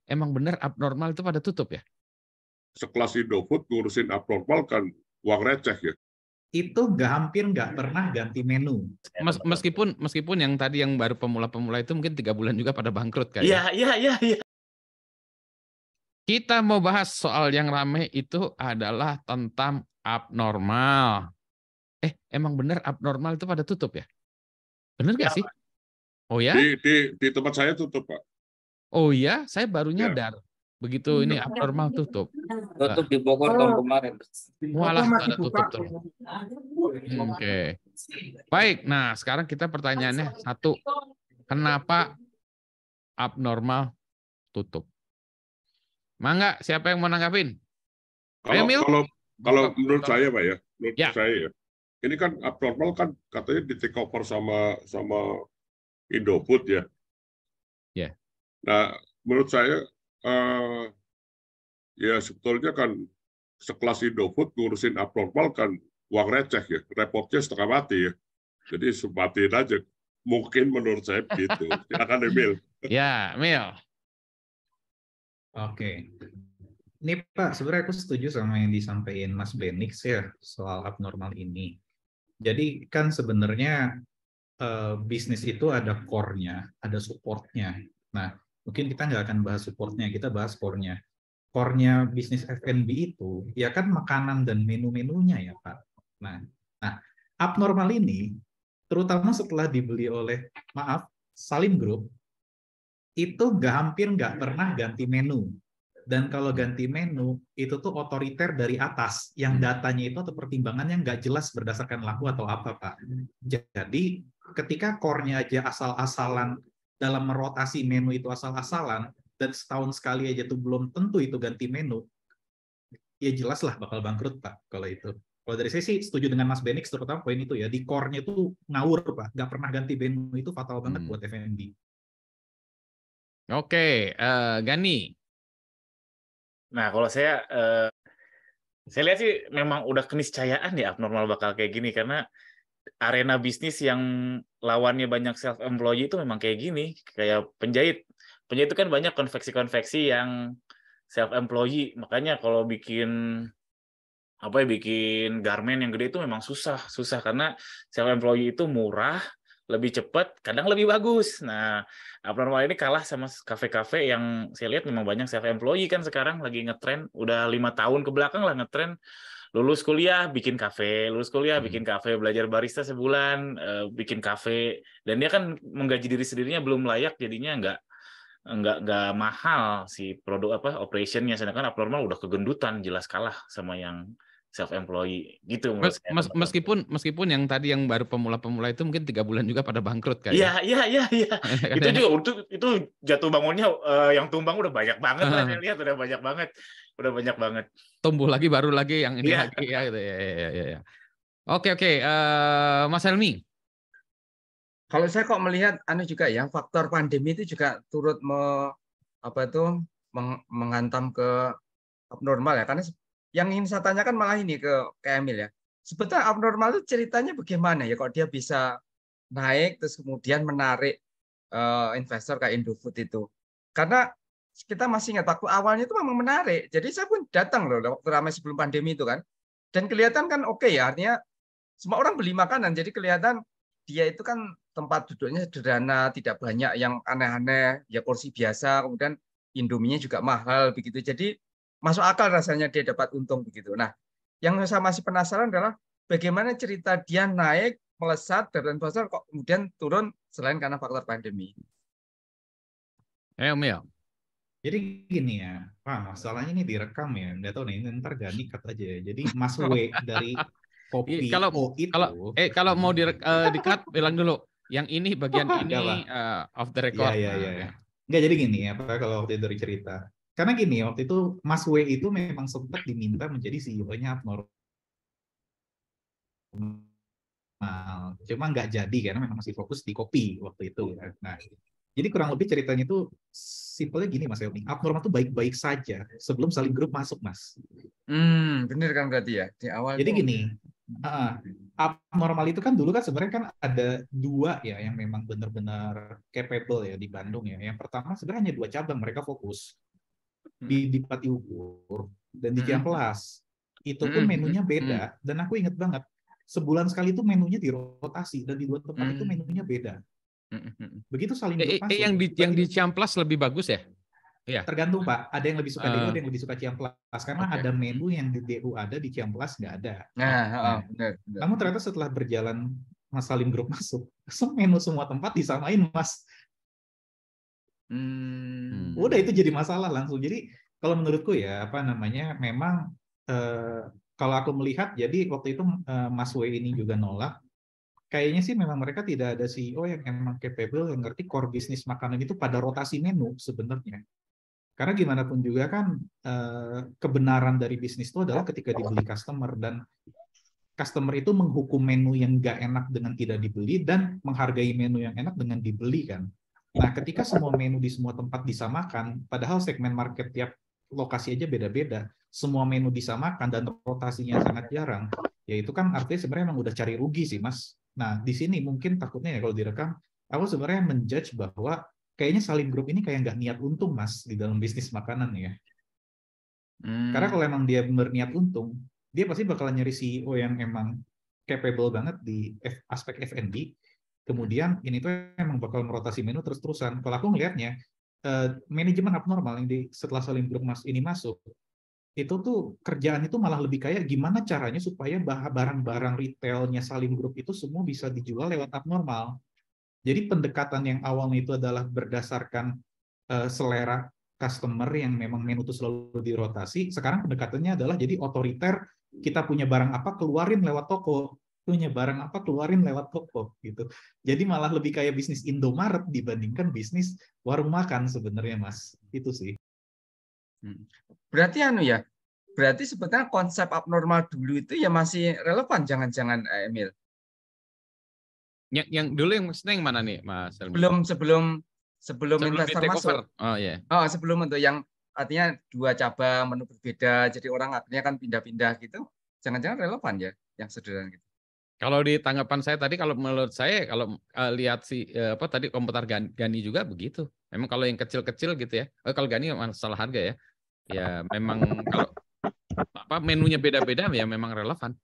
emang benar abnormal itu pada tutup ya? Sekelas Indofood ngurusin abnormal kan uang receh ya. Itu hampir nggak pernah ganti menu. Meskipun yang tadi yang baru pemula-pemula itu mungkin 3 bulan juga pada bangkrut kayak. Iya. Kita mau bahas soal yang rame itu adalah tentang abnormal. Emang benar abnormal itu pada tutup ya? Benar nggak sih? Oh ya? Di tempat saya tutup, Pak. Oh ya, saya baru Ya. nyadar. Begitu ini abnormal tutup. Tutup di Bogor tahun kemarin. Walah, ada tutup terus. Oke. Baik, nah sekarang kita pertanyaannya satu. Kenapa abnormal tutup? Mangga, siapa yang mau nanggapin? Kalau menurut saya, Pak ya, menurut Ya. saya ya, ini kan abnormal kan katanya di take over sama Indofood ya. Ya. Nah, menurut saya ya sebetulnya kan sekelas Indofood ngurusin abnormal kan uang receh ya, repotnya setengah mati ya. Jadi sempatin aja. Mungkin menurut saya begitu. Silakan Emil. Ya, Mil. Oke. Ini Pak, sebenarnya aku setuju sama yang disampaikan Mas Benix ya soal abnormal ini. Jadi kan sebenarnya bisnis itu ada core-nya, ada support-nya. Nah, mungkin kita nggak akan bahas support-nya, kita bahas core-nya. Core-nya bisnis F&B itu ya kan makanan dan menu-menunya ya Pak. Nah, abnormal ini terutama setelah dibeli oleh Salim Group itu hampir nggak pernah ganti menu. Dan kalau ganti menu, itu tuh otoriter dari atas, yang datanya itu atau pertimbangannya nggak jelas berdasarkan laku atau apa, Pak. Jadi, ketika core-nya aja asal-asalan, dalam merotasi menu itu asal-asalan, dan setahun sekali aja tuh belum tentu itu ganti menu, ya jelas lah bakal bangkrut, Pak, kalau itu. Kalau dari saya sih setuju dengan Mas Benix, terutama poin itu ya, di core-nya itu ngawur, Pak. Nggak pernah ganti menu itu fatal banget buat F&B. Oke, Gani. Nah, kalau saya lihat sih memang udah keniscayaan ya abnormal bakal kayak gini karena arena bisnis yang lawannya banyak self employee itu memang kayak gini, kayak penjahit. Penjahit itu kan banyak konveksi-konveksi yang self employee. Makanya kalau bikin garment yang gede itu memang susah karena self employee itu murah, lebih cepat, kadang lebih bagus. Nah, abnormal ini kalah sama kafe-kafe yang saya lihat memang banyak self employee kan sekarang lagi ngetren, udah 5 tahun ke belakang lah ngetren. Lulus kuliah bikin kafe, belajar barista sebulan, bikin kafe, dan dia kan menggaji diri sendirinya belum layak, jadinya nggak mahal si produk operationnya, sedangkan abnormal udah kegendutan, jelas kalah sama yang self employee gitu menurut saya. Meskipun yang tadi yang baru pemula-pemula itu mungkin 3 bulan juga pada bangkrut kayak. Iya. Itu juga itu jatuh bangunnya yang tumbang udah banyak banget lah, saya lihat udah banyak banget. Tumbuh lagi baru lagi yang ini lagi ya gitu ya. Oke, Mas Helmi. Kalau saya kok melihat juga ya, faktor pandemi itu juga turut menghantam ke abnormal ya, karena yang ingin saya tanyakan malah ini ke Emil ya. Sebetulnya abnormal itu ceritanya bagaimana ya kok dia bisa naik terus kemudian menarik investor kayak Indofood itu. Karena kita masih ingat waktu awalnya itu memang menarik. Jadi saya pun datang loh waktu ramai sebelum pandemi itu kan. Dan kelihatan kan oke ya, artinya semua orang beli makanan. Jadi kelihatan dia itu kan tempat duduknya sederhana, tidak banyak yang aneh-aneh, ya kursi biasa, kemudian Indominya juga mahal begitu. Jadi masuk akal rasanya dia dapat untung begitu. Nah, yang saya masih penasaran adalah bagaimana cerita dia naik, melesat, dan investor kok kemudian turun selain karena faktor pandemi. Emil. Jadi gini ya, Pak, masalahnya ini direkam ya, nggak tahu nih, ntar Gani cut aja ya. Jadi Mas W dari kopi kalau mau di-cut bilang dulu, yang ini bagian ini off the record. Iya. Nggak, jadi gini ya, Pak, kalau waktu itu dari cerita. Karena gini, waktu itu Mas W itu memang sempat diminta menjadi CEO-nya abnormal. Cuma nggak jadi karena memang masih fokus di kopi waktu itu. Nah, jadi kurang lebih ceritanya itu simpelnya gini Mas Helmi, abnormal itu baik-baik saja sebelum Salim Group masuk, Mas. Bener kan berarti ya di awal. Jadi gini, abnormal itu kan dulu kan sebenarnya kan ada 2 ya yang memang benar-benar capable ya di Bandung ya. Yang pertama sebenarnya hanya 2 cabang mereka fokus. di Pati Ukur dan di Ciamplas. Itu pun menunya beda. Dan aku ingat banget, sebulan sekali itu menunya dirotasi, dan di 2 tempat itu menunya beda. Begitu Salim Group masuk. Yang di Ciamplas lebih bagus ya? Iya. Tergantung Pak, ada yang lebih suka DU, ada yang lebih suka Ciamplas. Karena ada menu yang di DU ada, di Ciamplas nggak ada. Benar. Namun ternyata setelah berjalan Mas Salim Group masuk, menu semua tempat disamain Mas. Udah itu jadi masalah langsung. Jadi kalau menurutku ya memang kalau aku melihat, jadi waktu itu Mas W ini juga nolak. Kayaknya sih memang mereka tidak ada CEO yang emang capable, yang ngerti core bisnis makanan itu pada rotasi menu sebenarnya. Karena gimana pun juga kan kebenaran dari bisnis itu adalah ketika dibeli customer, dan customer itu menghukum menu yang nggak enak dengan tidak dibeli dan menghargai menu yang enak dengan dibeli kan. Nah, ketika semua menu di semua tempat disamakan, padahal segmen market tiap lokasi aja beda-beda, semua menu disamakan dan rotasinya sangat jarang, ya itu kan artinya sebenarnya emang udah cari rugi sih, Mas. Nah, di sini mungkin takutnya ya kalau direkam, aku sebenarnya menjudge bahwa kayaknya Salim Group ini kayak nggak niat untung, Mas, di dalam bisnis makanan ya. Karena kalau emang dia berniat untung, dia pasti bakalan nyari CEO yang emang capable banget di aspek F&B. Kemudian ini tuh emang bakal merotasi menu terus-terusan. Kalau aku ngelihatnya, manajemen abnormal yang setelah Salim Group ini masuk, itu tuh kerjaan itu malah lebih kayak gimana caranya supaya barang-barang retailnya Salim Group itu semua bisa dijual lewat abnormal. Jadi pendekatan yang awalnya itu adalah berdasarkan selera customer yang memang menu itu selalu dirotasi, sekarang pendekatannya adalah jadi otoriter, kita punya barang apa keluarin lewat toko, punya barang apa keluarin lewat toko gitu. Jadi malah lebih kayak bisnis Indomaret dibandingkan bisnis warung makan sebenarnya, Mas. Itu sih. Berarti berarti sebetulnya konsep abnormal dulu itu ya masih relevan, jangan-jangan Emil. Yang dulu yang maksudnya yang mana nih, Mas Helmi? Sebelum investor masuk. Oh iya. Oh, sebelum untuk yang artinya 2 cabang menu berbeda, jadi orang akhirnya kan pindah-pindah gitu. Jangan-jangan relevan ya yang sederhana gitu. Kalau di tanggapan saya tadi, kalau menurut saya, kalau lihat tadi komentar Gani juga begitu. Memang kalau yang kecil-kecil gitu ya. Kalau Gani masalah harga ya. Ya memang kalau menunya beda-beda ya memang relevan.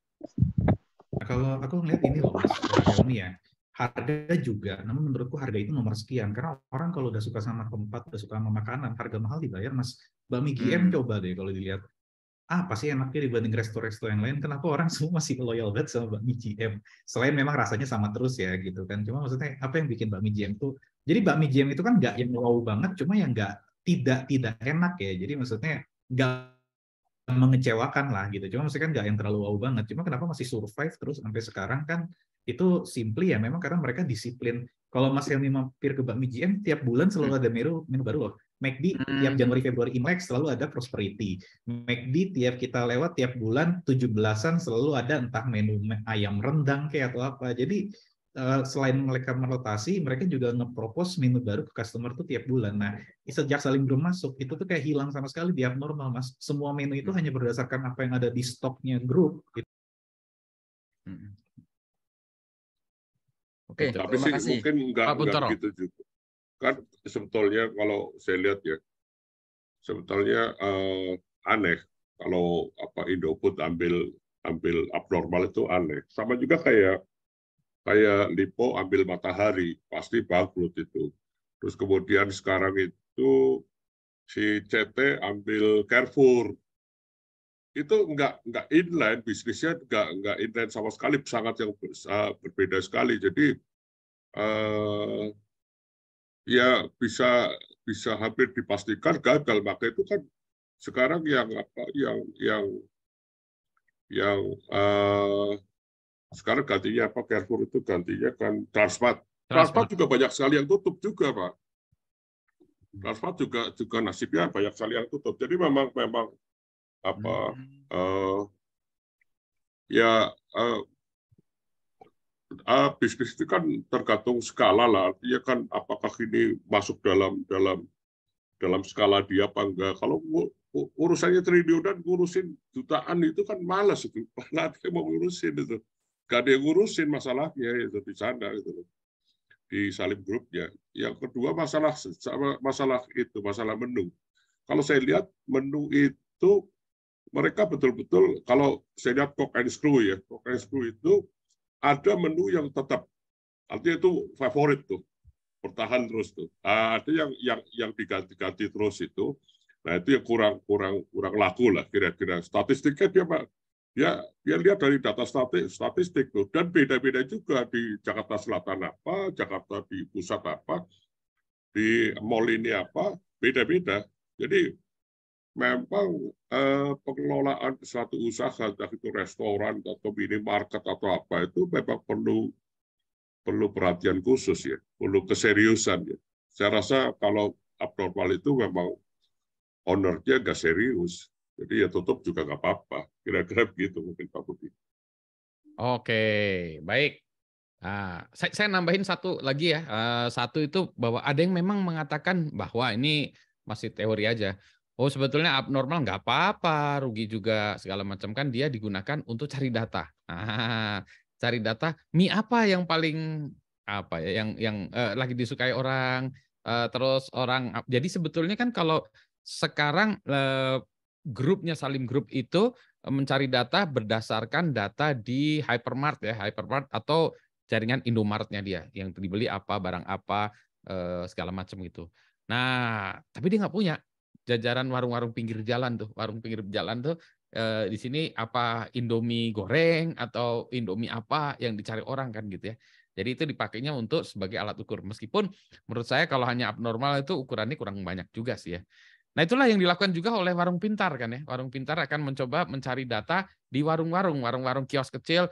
Nah, kalau aku ngeliat ini loh Mas Helmi ya, harga juga. Namun menurutku harga itu nomor sekian. Karena orang kalau udah suka sama tempat, udah suka sama makanan, harga mahal dibayar, Mas. Bakmi GM coba deh kalau dilihat. Apa sih enaknya dibanding resto-resto yang lain? Kenapa orang semua masih loyal banget sama bakmi GM? Selain memang rasanya sama terus ya gitu kan. Cuma maksudnya apa yang bikin bakmi GM tuh? Jadi bakmi GM itu kan nggak yang wow banget, cuma yang nggak tidak enak ya. Jadi maksudnya nggak mengecewakan lah gitu. Cuma maksudnya kan nggak yang terlalu wow banget. Cuma kenapa masih survive terus sampai sekarang kan? Itu simply ya memang karena mereka disiplin. Kalau Mas Helmi mampir ke bakmi GM tiap bulan selalu ada menu baru loh. McD tiap Januari Februari Imlek selalu ada Prosperity. McD tiap kita lewat tiap bulan 17-an selalu ada entah menu ayam rendang kayak atau apa. Jadi selain mereka merotasi, mereka juga nge-propose menu baru ke customer tuh tiap bulan. Nah, sejak Salim Group masuk, itu tuh kayak hilang sama sekali di abnormal, Mas. Semua menu itu hanya berdasarkan apa yang ada di stoknya grup. Gitu. Oke, tapi terima sih kasih. mungkin enggak gitu juga. Kan sebetulnya kalau saya lihat ya, sebetulnya aneh kalau Indofood ambil abnormal itu aneh. Sama juga kayak Lipo ambil Matahari, pasti bangkrut itu. Terus kemudian sekarang itu si CT ambil Carrefour, itu nggak inline, bisnisnya nggak inline sama sekali, sangat yang berbeda sekali. Jadi ya bisa hampir dipastikan gagal. Maka itu kan sekarang yang sekarang gantinya apa, Carrefour itu gantinya kan Transmart. Transmart juga banyak sekali yang tutup juga, Pak. Transmart juga nasibnya banyak sekali yang tutup. Jadi memang bisnis itu kan tergantung skala lah. Artinya kan apakah ini masuk dalam skala dia apa enggak. Kalau urusannya triliunan, ngurusin jutaan itu kan malas itu. Nanti mau ngurusin itu. Gak ada yang ngurusin masalahnya itu di sana gitu. Di Salim Group ya. Yang kedua masalah menu. kalau saya lihat menu itu mereka betul-betul, kalau saya lihat Cook and Screw ya, Cook and Screw itu ada menu yang tetap, artinya itu favorit tuh, bertahan terus tuh. Ada yang diganti-ganti terus itu. Nah itu yang kurang laku lah kira-kira. Statistiknya dia lihat dari data statistik tuh, dan beda-beda juga di Jakarta Selatan apa, Jakarta di pusat apa, di mall ini apa, beda-beda. Jadi memang pengelolaan suatu usaha, entah itu restoran atau minimarket atau apa, itu memang perlu perhatian khusus ya, perlu keseriusan ya. Saya rasa kalau abnormal itu memang ownernya nggak serius, jadi ya tutup juga nggak apa-apa. Kira-kira begitu mungkin Pak Budi. Oke, baik. Nah, saya nambahin satu lagi ya. Satu itu bahwa ada yang memang mengatakan bahwa ini masih teori aja. Oh sebetulnya abnormal nggak apa-apa, rugi juga segala macam, kan dia digunakan untuk cari data. Cari data mie apa yang paling apa ya yang lagi disukai orang, terus orang. Jadi sebetulnya kan kalau sekarang grupnya Salim Group itu mencari data berdasarkan data di hypermart ya, hypermart atau jaringan Indomaretnya dia yang dibeli apa, barang apa, segala macam gitu. Nah, tapi dia nggak punya jajaran warung-warung pinggir jalan tuh, warung pinggir jalan tuh di sini apa Indomie goreng atau Indomie apa yang dicari orang kan gitu ya. Jadi itu dipakainya untuk sebagai alat ukur. Meskipun menurut saya kalau hanya abnormal itu ukurannya kurang banyak juga sih ya. Nah itulah yang dilakukan juga oleh Warung Pintar kan ya. Warung Pintar akan mencoba mencari data di warung-warung kios kecil.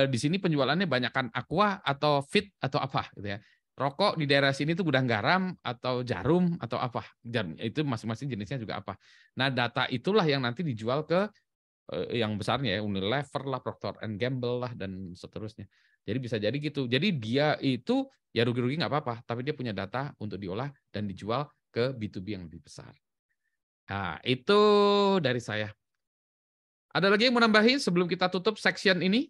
Di sini penjualannya banyakkan Aqua atau Fit atau apa gitu ya. Rokok di daerah sini tuh gudang garam atau jarum atau apa. Itu masing-masing jenisnya juga apa. Nah data itulah yang nanti dijual ke yang besarnya ya, Unilever lah, Procter & Gamble lah, dan seterusnya. Jadi bisa jadi gitu. Jadi dia itu ya rugi-rugi nggak apa-apa, tapi dia punya data untuk diolah dan dijual ke B2B yang lebih besar. Nah, itu dari saya. Ada lagi yang mau nambahin sebelum kita tutup section ini?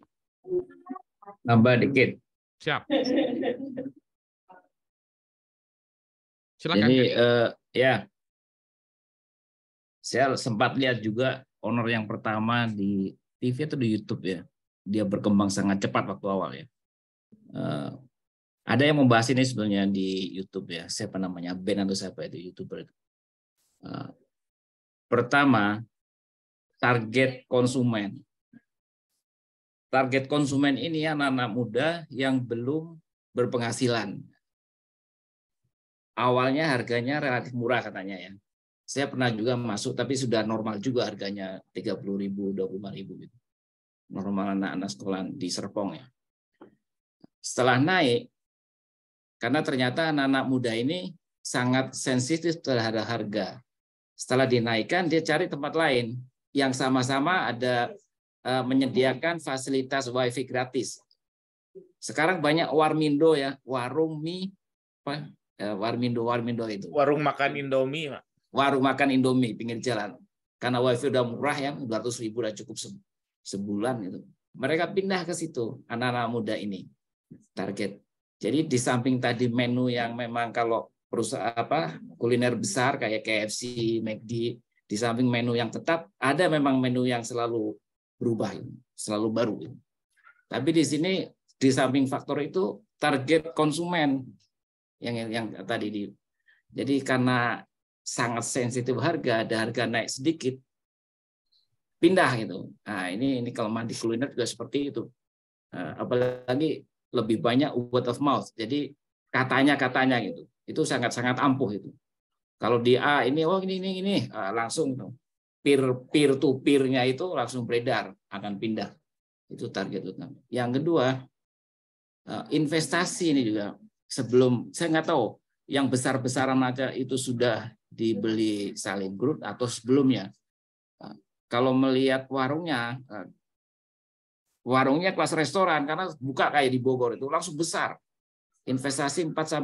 Nambah dikit. Siap. Silakan. Jadi ya, saya sempat lihat juga owner yang pertama di TV atau di YouTube ya. Dia berkembang sangat cepat waktu awal ya. Ada yang membahas ini sebenarnya di YouTube ya. Siapa namanya? Ben atau siapa itu YouTuber itu. Pertama, target konsumen. Target konsumen ini anak-anak muda yang belum berpenghasilan. Awalnya harganya relatif murah katanya ya. Saya pernah juga masuk, tapi sudah normal juga harganya 30.000, 25.000 gitu. Normal anak-anak sekolah di Serpong ya. Setelah naik, karena ternyata anak-anak muda ini sangat sensitif terhadap harga. Setelah dinaikkan, dia cari tempat lain yang sama-sama ada menyediakan fasilitas wifi gratis. Sekarang banyak warmindo ya, warung mie, apa? Warmindo itu. Warung makan Indomie, Pak. Warung makan Indomie pinggir jalan. Karena wifi udah murah ya, 200.000 udah cukup sebulan itu. Mereka pindah ke situ, anak-anak muda ini. Target. Jadi di samping tadi menu yang memang kalau perusahaan kuliner besar kayak KFC, McD, di samping menu yang tetap, ada memang menu yang selalu berubah, selalu baru. Tapi di sini di samping faktor itu target konsumen yang tadi jadi karena sangat sensitif harga, ada harga naik sedikit, pindah gitu. Nah ini kelemahan di kuliner juga seperti itu. Apalagi lebih banyak word of mouth. Jadi katanya gitu. Itu sangat ampuh itu. Kalau di A ini langsung peer to peer-nya itu langsung beredar, akan pindah. Itu target utama. Yang kedua, investasi ini juga sebelum saya nggak tahu yang besar-besaran aja itu sudah dibeli Salim Group atau sebelumnya. Kalau melihat warungnya kelas restoran karena buka kayak di Bogor itu langsung besar. Investasi 4-5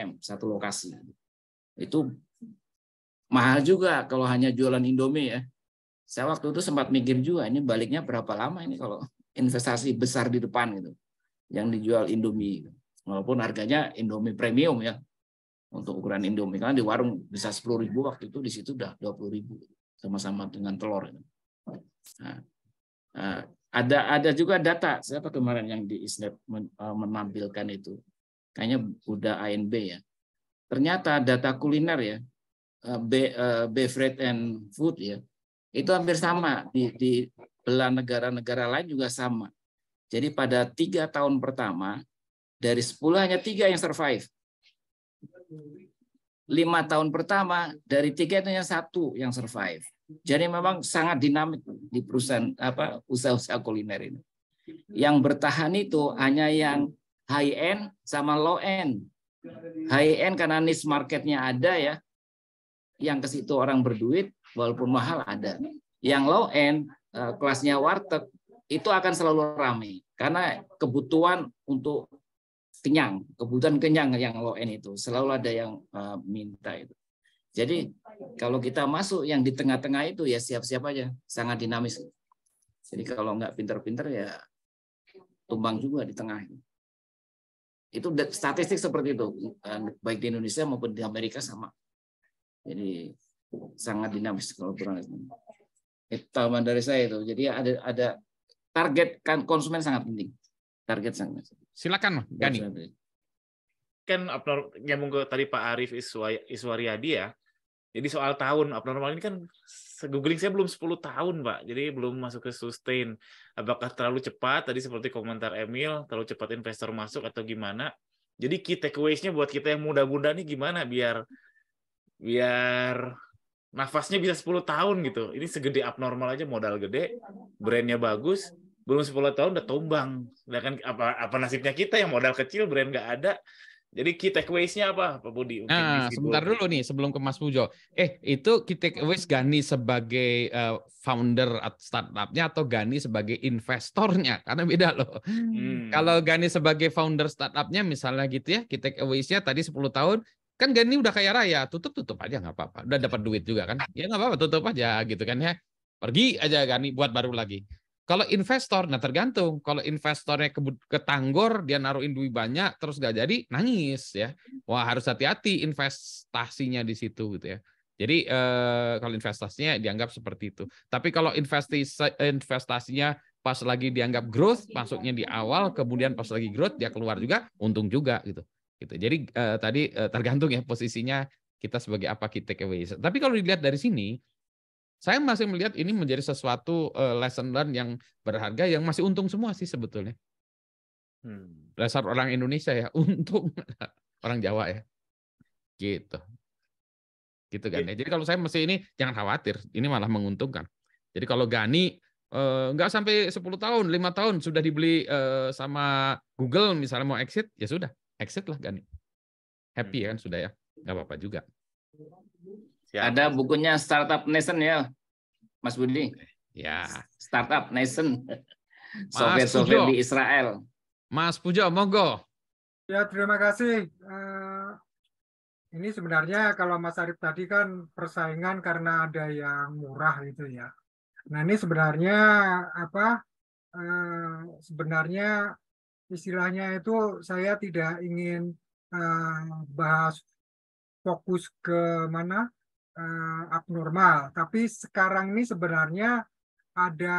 M satu lokasi. Itu mahal juga kalau hanya jualan Indomie ya. Saya waktu itu sempat mikir juga ini baliknya berapa lama ini kalau investasi besar di depan gitu. Yang dijual Indomie. Walaupun harganya Indomie premium ya. untuk ukuran Indomie. Karena di warung bisa 10.000, waktu itu di situ udah 20.000 sama-sama dengan telur. Nah, ada juga data, siapa kemarin yang di Isnep menampilkan itu, kayaknya udah ANB ya. Ternyata data kuliner ya, beverage and food ya, itu hampir sama di belah negara-negara lain juga sama. Jadi pada 3 tahun pertama dari 10 hanya 3 yang survive. 5 tahun pertama dari 3 itu hanya 1 yang survive. Jadi memang sangat dinamik di perusahaan usaha-usaha kuliner ini. Yang bertahan itu hanya yang high end sama low end. High end karena niche marketnya ada ya, yang ke situ orang berduit walaupun mahal ada. Yang low end kelasnya warteg itu akan selalu ramai karena kebutuhan untuk kebutuhan kenyang yang low end itu selalu ada yang minta itu. Jadi kalau kita masuk yang di tengah-tengah itu ya siap-siap aja, sangat dinamis. Jadi kalau nggak pinter-pinter ya tumbang juga di tengah. Itu statistik seperti itu, baik di Indonesia maupun di Amerika sama. Jadi sangat dinamis kalau kurang. Itu tambahan dari saya itu. Jadi ada target kan konsumen sangat penting. Target sangat. Silakan, Gani. Kan nyambung ke tadi Pak Arief Iswaryadi ya. Jadi soal tahun abnormal ini kan googling saya belum 10 tahun, Pak. Jadi belum masuk ke sustain. Apakah terlalu cepat tadi seperti komentar Emil, terlalu cepat investor masuk atau gimana? Jadi key takeaways-nya buat kita yang muda-muda nih gimana biar nafasnya bisa 10 tahun gitu. Ini segede abnormal aja, modal gede, brandnya bagus, belum 10 tahun udah tumbang. Sedangkan apa nasibnya kita yang modal kecil, brand nggak ada. Jadi key takeaways-nya apa, Pak Budi? Nah, sebentar dulu nih sebelum ke Mas Pujo. Itu key takeaways Gani sebagai founder startup-nya atau Gani sebagai investornya? Karena beda loh. Kalau Gani sebagai founder startup-nya misalnya gitu ya, key takeaways-nya tadi 10 tahun, kan Gani udah kaya raya, tutup aja nggak apa-apa. Udah dapat duit juga kan. Ya nggak apa-apa, tutup aja gitu kan ya. Pergi aja Gani buat baru lagi. Kalau investor, nah tergantung. Kalau investornya ketanggor, dia naruhin duit banyak, terus nggak jadi, nangis ya. Wah harus hati-hati investasinya di situ gitu ya. Jadi kalau investasinya dianggap seperti itu. Tapi kalau investasinya pas lagi dianggap growth, masuknya di awal, kemudian pas lagi growth dia keluar juga, untung juga gitu. Jadi tadi tergantung ya posisinya kita sebagai apa key takeaway. Tapi kalau dilihat dari sini, saya masih melihat ini menjadi sesuatu lesson learn yang berharga yang masih untung semua sih sebetulnya. Dasar orang Indonesia ya, untung orang Jawa ya. Gitu kan ya. Jadi kalau saya masih ini jangan khawatir, ini malah menguntungkan. Jadi kalau Gani nggak sampai 10 tahun, 5 tahun sudah dibeli sama Google misalnya mau exit, ya sudah, exit lah Gani. Happy kan sudah ya, nggak apa-apa juga. Ada bukunya Startup Nation ya, Mas Budi. Ya. Startup Nation. Soviet di Israel. Mas Pujo, monggo. Ya, terima kasih. Ini sebenarnya kalau Mas Arief tadi kan persaingan karena ada yang murah gitu ya. Nah ini sebenarnya sebenarnya istilahnya itu saya tidak ingin bahas fokus ke mana abnormal, tapi sekarang ini sebenarnya ada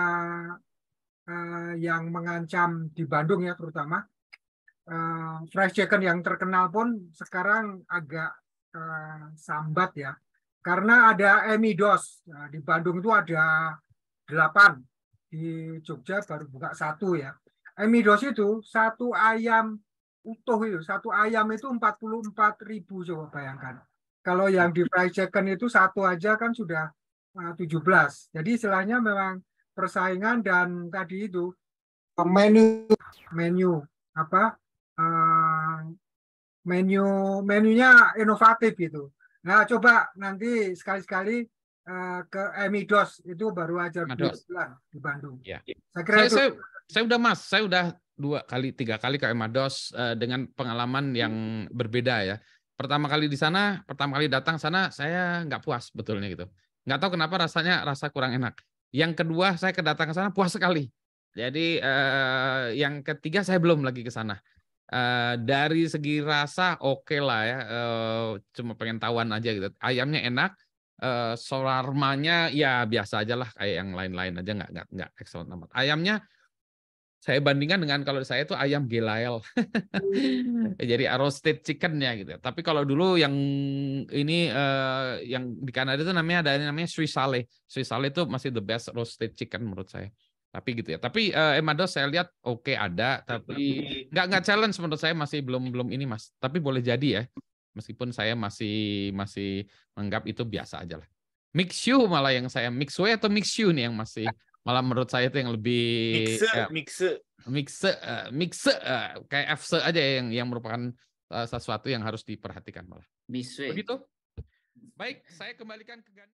yang mengancam di Bandung ya terutama fried chicken yang terkenal pun sekarang agak sambat ya, karena ada Emidos. Nah, di Bandung itu ada 8, di Jogja baru buka 1 ya. Emidos itu satu ayam utuh itu, satu ayam itu 44.000, coba bayangkan. Kalau yang di fried chicken itu 1 aja kan sudah 17. Jadi istilahnya memang persaingan dan tadi itu menunya inovatif gitu. Nah, coba nanti sekali-sekali ke Emidos itu baru aja bulan di Bandung. Ya. Saya kira saya udah 2 kali 3 kali ke Emidos dengan pengalaman yang berbeda ya. Pertama kali datang sana saya nggak puas betulnya gitu. Nggak tahu kenapa rasa kurang enak. Yang kedua saya kedatangan sana puas sekali. Jadi yang ketiga saya belum lagi ke sana. Dari segi rasa oke lah ya, cuma pengen tahuan aja gitu. Ayamnya enak, shawarmanya ya biasa aja lah kayak yang lain-lain aja, nggak excellent amat. Ayamnya saya bandingkan dengan kalau saya itu ayam gelael, jadi roasted chickennya gitu. Tapi kalau dulu yang ini yang di Kanada itu namanya Swiss Chalet. Swiss Chalet itu masih the best roasted chicken menurut saya. Tapi gitu ya. Tapi Emados saya lihat oke ada, tapi nggak challenge menurut saya, masih belum ini Mas. Tapi boleh jadi ya. Meskipun saya masih menganggap itu biasa aja lah. Mixu malah yang saya mixue atau mixu nih yang masih malah menurut saya itu yang lebih mixe kayak FC aja yang merupakan sesuatu yang harus diperhatikan malah. Miswe. Begitu. Baik, saya kembalikan ke Gani.